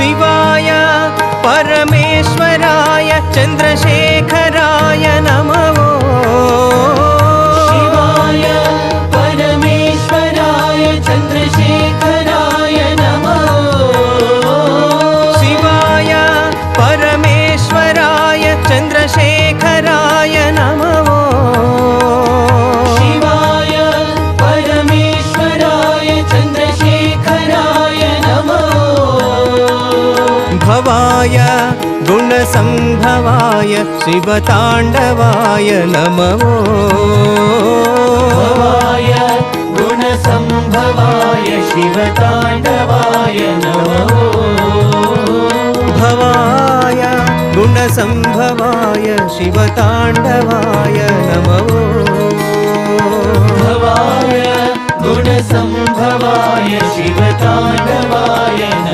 शिवाय परमेश्वराय चन्द्रशेखराय नमो। शिवाय परमेश्वराय चन्द्रशेखराय नमो। शिवाय परमेश्वराय चन्द्रशेखराय नमो। शिवाय परमेश्वराय चन्द्रशेखराय नमो। भवाय गुणसम्भवाय शिवताण्डवाय नमो। भवाय गुणसम्भवाय शिवताण्डवाय नमो। भवाय गुणसम्भवाय शिवताण्डवाय नमो। भवाय गुणसम्भवाय शिवताण्डवाय नमो।